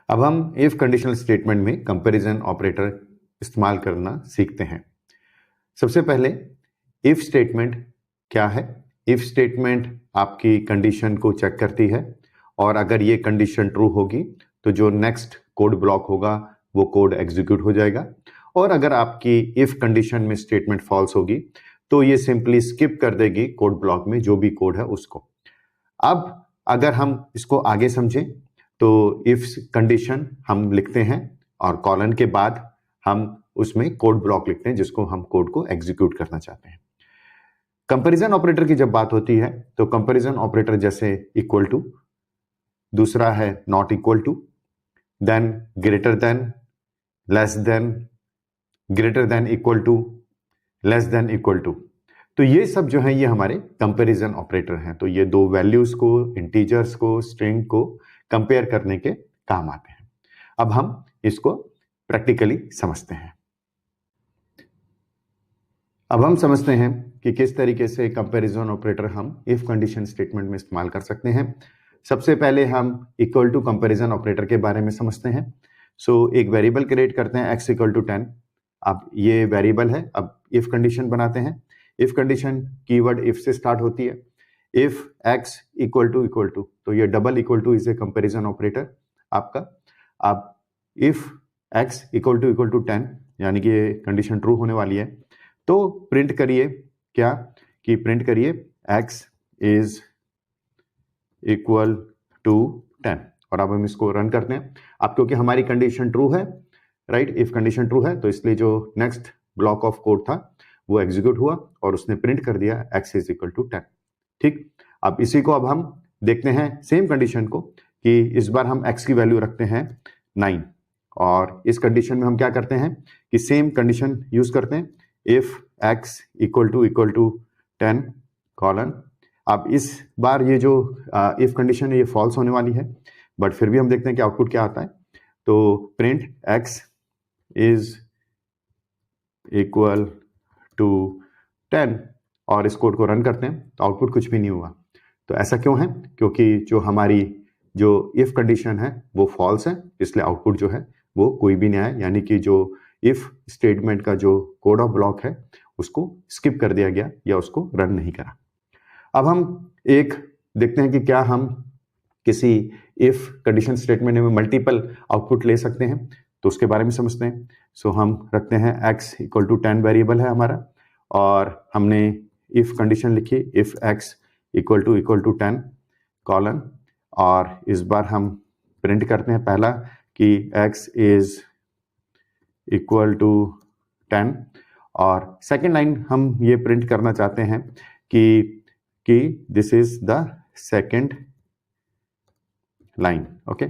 अब हम if conditional statement में कंपैरिजन ऑपरेटर इस्तेमाल करना सीखते हैं। सबसे पहले इफ स्टेटमेंट क्या है? इफ स्टेटमेंट आपकी कंडीशन को चेक करती है और अगर ये कंडीशन ट्रू होगी तो जो नेक्स्ट कोड ब्लॉक होगा वो कोड एग्जीक्यूट हो जाएगा, और अगर आपकी इफ कंडीशन में स्टेटमेंट फॉल्स होगी तो ये सिंपली स्किप कर देगी कोड ब्लॉक में जो भी कोड है उसको। अब अगर हम इसको आगे समझें तो इफ कंडीशन हम लिखते हैं और कॉलन के बाद हम उसमें कोड ब्लॉक लिखते हैं जिसको हम कोड को एग्जीक्यूट करना चाहते हैं। कंपैरिजन ऑपरेटर की जब बात होती है तो कंपैरिजन ऑपरेटर जैसे इक्वल टू, दूसरा है not equal to, then greater than, less than, greater than equal to, less than equal to, तो ये सब जो है ये हमारे कंपैरिजन ऑपरेटर हैं। तो ये दो वैल्यूज को, इंटीजर्स को, स्ट्रिंग को कंपेयर करने के काम आते हैं। अब हम इसको प्रैक्टिकली समझते हैं। अब हम समझते हैं कि किस तरीके से कंपैरिजन ऑपरेटर हम इफ कंडीशन स्टेटमेंट में इस्तेमाल कर सकते हैं। सबसे पहले हम इक्वल टू कंपैरिजन ऑपरेटर के बारे में समझते हैं। एक वेरिएबल क्रिएट करते हैं x इक्वल टू 10। अब ये वेरिएबल है, अब इफ कंडीशन बनाते हैं। इफ कंडीशन कीवर्ड इफ से स्टार्ट होती है। इफ x इक्वल टू, तो ये double equal two is a comparison operator आपका। अब इफ x इक्वल टू 10 यानी कि ये कंडीशन ट्रू होने वाली है, तो प्रिंट करिए क्या कि प्रिंट करिए x इज इक्वल टू 10, और अब हम इसको रन करते हैं। अब क्योंकि हमारी कंडीशन ट्रू है, राइट, इफ कंडीशन ट्रू है तो इसलिए जो नेक्स्ट ब्लॉक ऑफ कोड था वो एग्जीक्यूट हुआ और उसने प्रिंट कर दिया x इज इक्वल टू 10। ठीक, अब इसी को अब हम देखते हैं सेम कंडीशन को कि इस बार हम x की वैल्यू रखते हैं 9, और इस कंडीशन में हम क्या करते हैं कि सेम कंडीशन यूज करते हैं। If x equal to 10 colon, अब इस बार ये जो इफ कंडीशन है ये फॉल्स होने वाली है, बट फिर भी हम देखते हैं कि आउटपुट क्या आता है। तो print x is equal to 10 और इस कोड को रन करते हैं तो आउटपुट कुछ भी नहीं हुआ। तो ऐसा क्यों है? क्योंकि जो हमारी जो इफ कंडीशन है वो फॉल्स है, इसलिए आउटपुट जो है वो कोई भी नहीं आया, यानी कि जो इफ स्टेटमेंट का जो कोड ऑफ ब्लॉक है उसको स्किप कर दिया गया या उसको रन नहीं करा। अब हम एक देखते हैं कि क्या हम किसी इफ कंडीशन स्टेटमेंट में मल्टीपल आउटपुट ले सकते हैं, तो उसके बारे में समझते हैं। हम रखते हैं x इक्वल टू 10 वेरिएबल है हमारा, और हमने इफ कंडीशन लिखी if x equal to 10 colon, और इस बार हम प्रिंट करते हैं पहला कि x इज इक्वल टू 10, और सेकेंड लाइन हम ये प्रिंट करना चाहते हैं कि this is the second line, okay,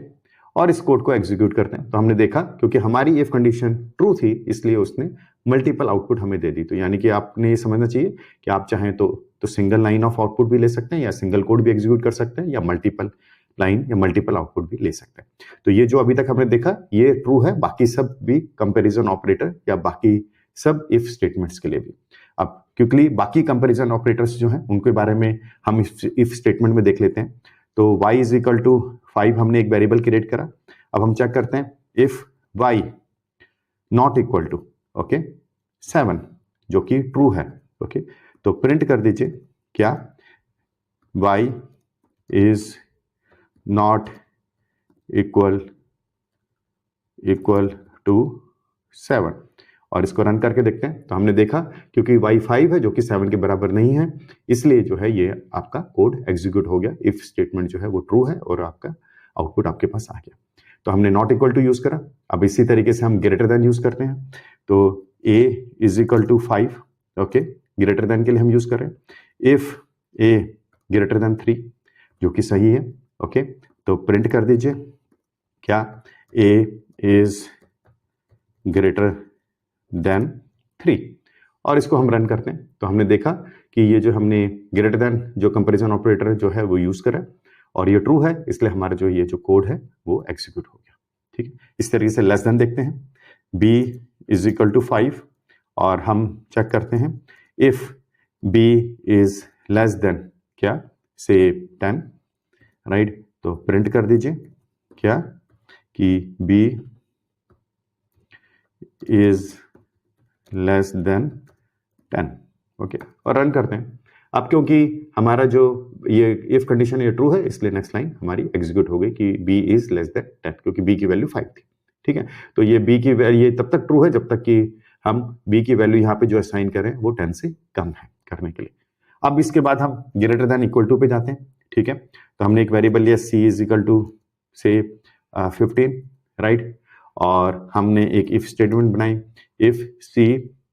और इस कोड को एग्जीक्यूट करते हैं। तो हमने देखा क्योंकि हमारी इफ कंडीशन ट्रू थी इसलिए उसने मल्टीपल आउटपुट हमें दे दी। तो यानी कि आपने ये समझना चाहिए कि आप चाहें तो सिंगल लाइन ऑफ आउटपुट भी ले सकते हैं, या सिंगल कोड भी एग्जीक्यूट कर सकते हैं, या मल्टीपल लाइन या मल्टीपल आउटपुट भी ले सकते हैं। तो ये जो अभी तक हमने देखा ये ट्रू है, बाकी सब भी कंपेरिजन ऑपरेटर या बाकी सब इफ स्टेटमेंट्स के लिए भी। अब क्योंकि बाकी कंपेरिजन ऑपरेटर्स जो हैं उनके बारे में हम इफ स्टेटमेंट में देख लेते हैं। तो y इज इक्वल टू 5 हमने एक वेरिएबल क्रिएट करा। अब हम चेक करते हैं if y not equal to 7 जो कि ट्रू है, ओके, तो प्रिंट कर दीजिए क्या y is not equal to 7, और इसको रन करके देखते हैं। तो हमने देखा क्योंकि y 5 है जो कि 7 के बराबर नहीं है, इसलिए जो है ये आपका कोड एग्जीक्यूट हो गया। इफ स्टेटमेंट जो है वो ट्रू है और आपका आउटपुट आपके पास आ गया। तो हमने नॉट इक्वल टू यूज करा। अब इसी तरीके से हम ग्रेटर देन यूज करते हैं। तो a is equal to 5, okay, greater than के लिए हम यूज कर रहे हैं इफ a ग्रेटर देन 3 जो कि सही है, ओके, तो प्रिंट कर दीजिए क्या a इज ग्रेटर देन 3, और इसको हम रन करते हैं। तो हमने देखा कि ये जो हमने ग्रेटर देन जो कंपैरिजन ऑपरेटर जो है वो यूज करा और ये ट्रू है, इसलिए हमारा जो ये जो कोड है वो एग्जीक्यूट हो गया। ठीक है, इस तरीके से लेस देन देखते हैं b इज इक्वल टू 5, और हम चेक करते हैं if b is less then से 10, राइट, तो प्रिंट कर दीजिए क्या कि b is less then 10। Okay, और रन करते हैं। अब क्योंकि हमारा जो ये इफ कंडीशन ये ट्रू है, इसलिए नेक्स्ट लाइन हमारी एग्जीक्यूट हो गई कि b इज लेस देन 10, क्योंकि b की वैल्यू 5 थी। ठीक है, तो ये b की वैल्यू ये तब तक ट्रू है जब तक कि हम b की वैल्यू यहाँ पे जो असाइन करें वो 10 से कम है करने के लिए। अब इसके बाद हम ग्रेटर देन इक्वल टू पे जाते हैं। ठीक है, तो हमने एक वेरिएबल लिया c इज इक्वल टू से 15, राइट, और हमने एक इफ स्टेटमेंट बनाई, if c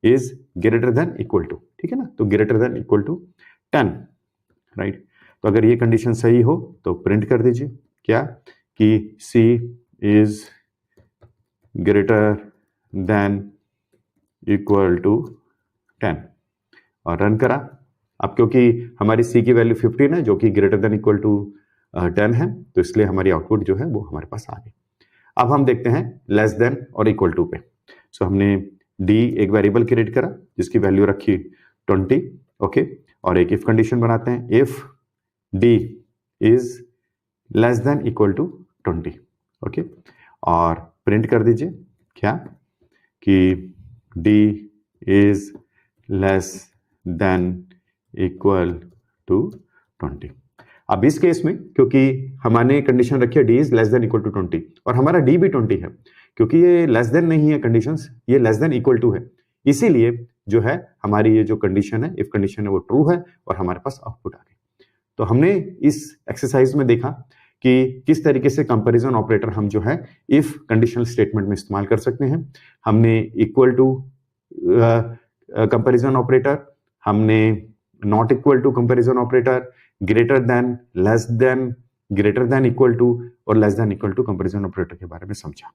is greater than equal to, ठीक है ना, तो greater than equal to 10, right. तो अगर ये कंडीशन सही हो तो प्रिंट कर दीजिए क्या, कि c is greater than equal to 10 और रन करा। अब क्योंकि हमारी c की वैल्यू 15 है जो कि ग्रेटर देन इक्वल टू 10 है, तो इसलिए हमारी आउटपुट जो है वो हमारे पास आ गई। अब हम देखते हैं लेस देन और इक्वल टू पे। सो हमने d एक वेरिएबल क्रिएट करा जिसकी वैल्यू रखी 20, ओके, और एक इफ कंडीशन बनाते हैं, if d is less than equal to 20, okay, और प्रिंट कर दीजिए क्या, कि d is less than equal to 20। अब इस केस में क्योंकि हमारे कंडीशन रखी है d is less than equal to 20 और हमारा d भी 20 है, क्योंकि ये लेस देन नहीं है कंडीशंस, ये लेस देन इक्वल टू है, इसीलिए जो है हमारी ये जो कंडीशन है, इफ कंडीशन है, वो ट्रू है और हमारे पास आउटपुट आ गई। तो हमने इस एक्सरसाइज में देखा कि किस तरीके से कंपैरिजन ऑपरेटर हम जो है इफ कंडीशनल स्टेटमेंट में इस्तेमाल कर सकते हैं। हमने इक्वल टू कंपैरिजन ऑपरेटर, हमने not equal to comparison operator, greater than, less than, greater than equal to और less than equal to comparison operator के बारे में समझा।